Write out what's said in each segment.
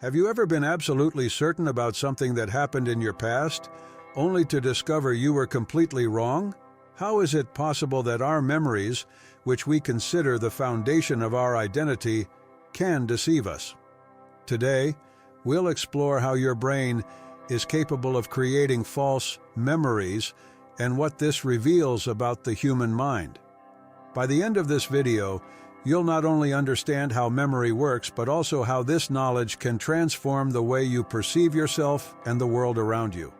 Have you ever been absolutely certain about something that happened in your past, only to discover you were completely wrong? How is it possible that our memories, which we consider the foundation of our identity, can deceive us? Today, we'll explore how your brain is capable of creating false memories and what this reveals about the human mind. By the end of this video, you'll not only understand how memory works, but also how this knowledge can transform the way you perceive yourself and the world around you.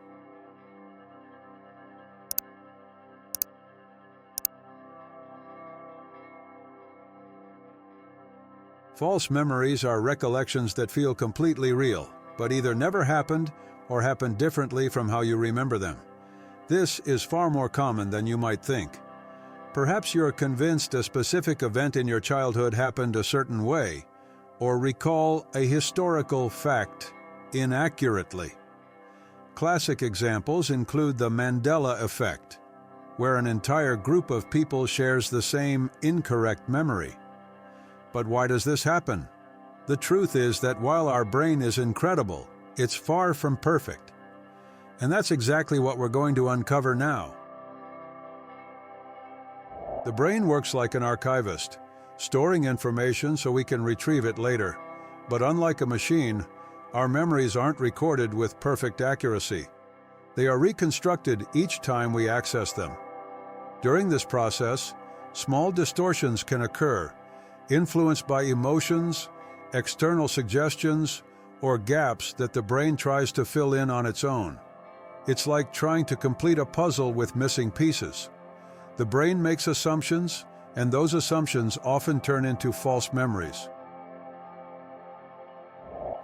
False memories are recollections that feel completely real, but either never happened or happened differently from how you remember them. This is far more common than you might think. Perhaps you're convinced a specific event in your childhood happened a certain way, or recall a historical fact inaccurately. Classic examples include the Mandela effect, where an entire group of people shares the same incorrect memory. But why does this happen? The truth is that while our brain is incredible, it's far from perfect. And that's exactly what we're going to uncover now. The brain works like an archivist, storing information so we can retrieve it later. But unlike a machine, our memories aren't recorded with perfect accuracy. They are reconstructed each time we access them. During this process, small distortions can occur, influenced by emotions, external suggestions, or gaps that the brain tries to fill in on its own. It's like trying to complete a puzzle with missing pieces. The brain makes assumptions, and those assumptions often turn into false memories.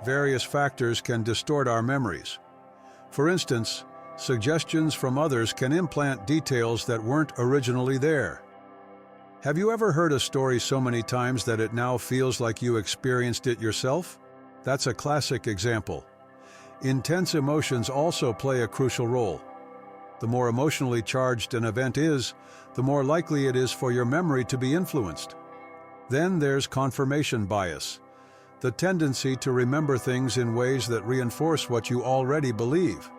Various factors can distort our memories. For instance, suggestions from others can implant details that weren't originally there. Have you ever heard a story so many times that it now feels like you experienced it yourself? That's a classic example. Intense emotions also play a crucial role. The more emotionally charged an event is, the more likely it is for your memory to be influenced. Then there's confirmation bias, the tendency to remember things in ways that reinforce what you already believe.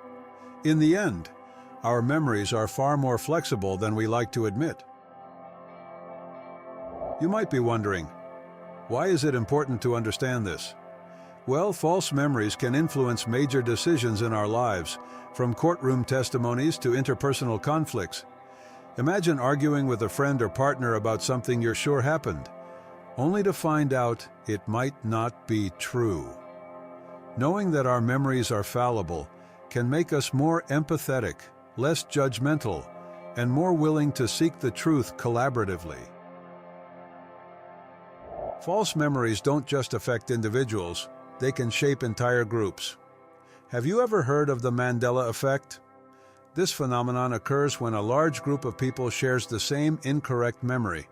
In the end, our memories are far more flexible than we like to admit. You might be wondering, why is it important to understand this? Well, false memories can influence major decisions in our lives, from courtroom testimonies to interpersonal conflicts. Imagine arguing with a friend or partner about something you're sure happened, only to find out it might not be true. Knowing that our memories are fallible can make us more empathetic, less judgmental, and more willing to seek the truth collaboratively. False memories don't just affect individuals, they can shape entire groups. Have you ever heard of the Mandela effect? This phenomenon occurs when a large group of people shares the same incorrect memory.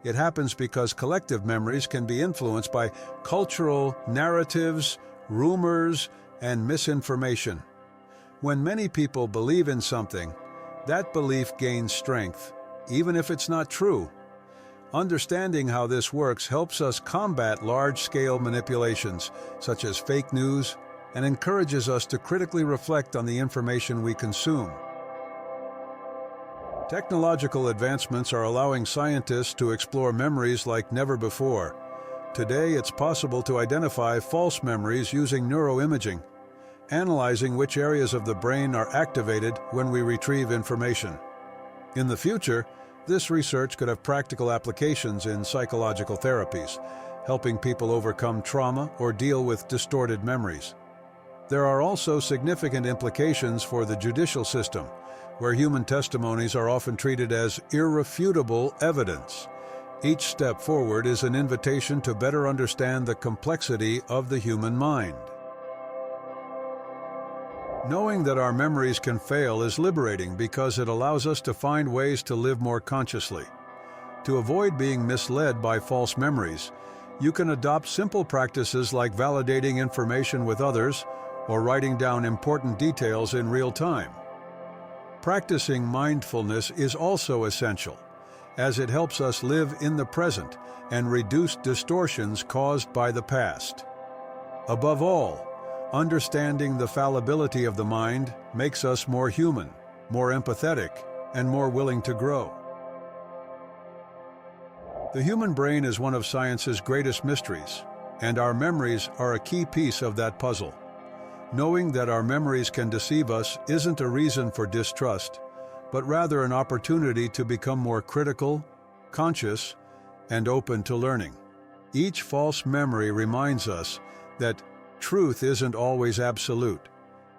It happens because collective memories can be influenced by cultural narratives, rumors, and misinformation. When many people believe in something, that belief gains strength, even if it's not true. Understanding how this works helps us combat large-scale manipulations, such as fake news, and encourages us to critically reflect on the information we consume. Technological advancements are allowing scientists to explore memories like never before. Today, it's possible to identify false memories using neuroimaging, analyzing which areas of the brain are activated when we retrieve information. In the future, this research could have practical applications in psychological therapies, helping people overcome trauma or deal with distorted memories. There are also significant implications for the judicial system, where human testimonies are often treated as irrefutable evidence. Each step forward is an invitation to better understand the complexity of the human mind. Knowing that our memories can fail is liberating because it allows us to find ways to live more consciously. To avoid being misled by false memories, you can adopt simple practices like validating information with others or writing down important details in real time. Practicing mindfulness is also essential, as it helps us live in the present and reduce distortions caused by the past. Above all, understanding the fallibility of the mind makes us more human, more empathetic, and more willing to grow. The human brain is one of science's greatest mysteries, and our memories are a key piece of that puzzle. Knowing that our memories can deceive us isn't a reason for distrust, but rather an opportunity to become more critical, conscious, and open to learning. Each false memory reminds us that truth isn't always absolute.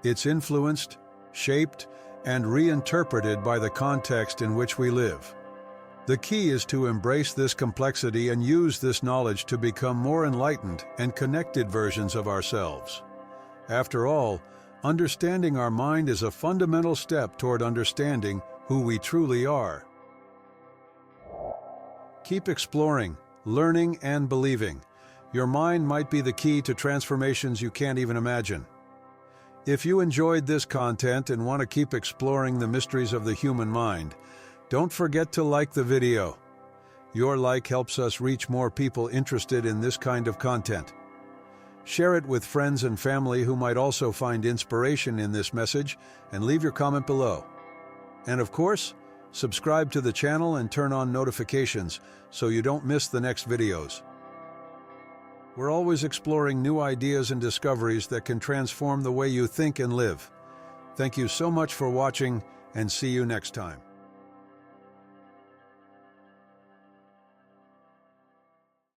It's influenced, shaped, and reinterpreted by the context in which we live. The key is to embrace this complexity and use this knowledge to become more enlightened and connected versions of ourselves. After all, understanding our mind is a fundamental step toward understanding who we truly are. Keep exploring, learning, and believing. Your mind might be the key to transformations you can't even imagine. If you enjoyed this content and want to keep exploring the mysteries of the human mind, don't forget to like the video. Your like helps us reach more people interested in this kind of content. Share it with friends and family who might also find inspiration in this message, and leave your comment below. And of course, subscribe to the channel and turn on notifications so you don't miss the next videos. We're always exploring new ideas and discoveries that can transform the way you think and live. Thank you so much for watching, and see you next time.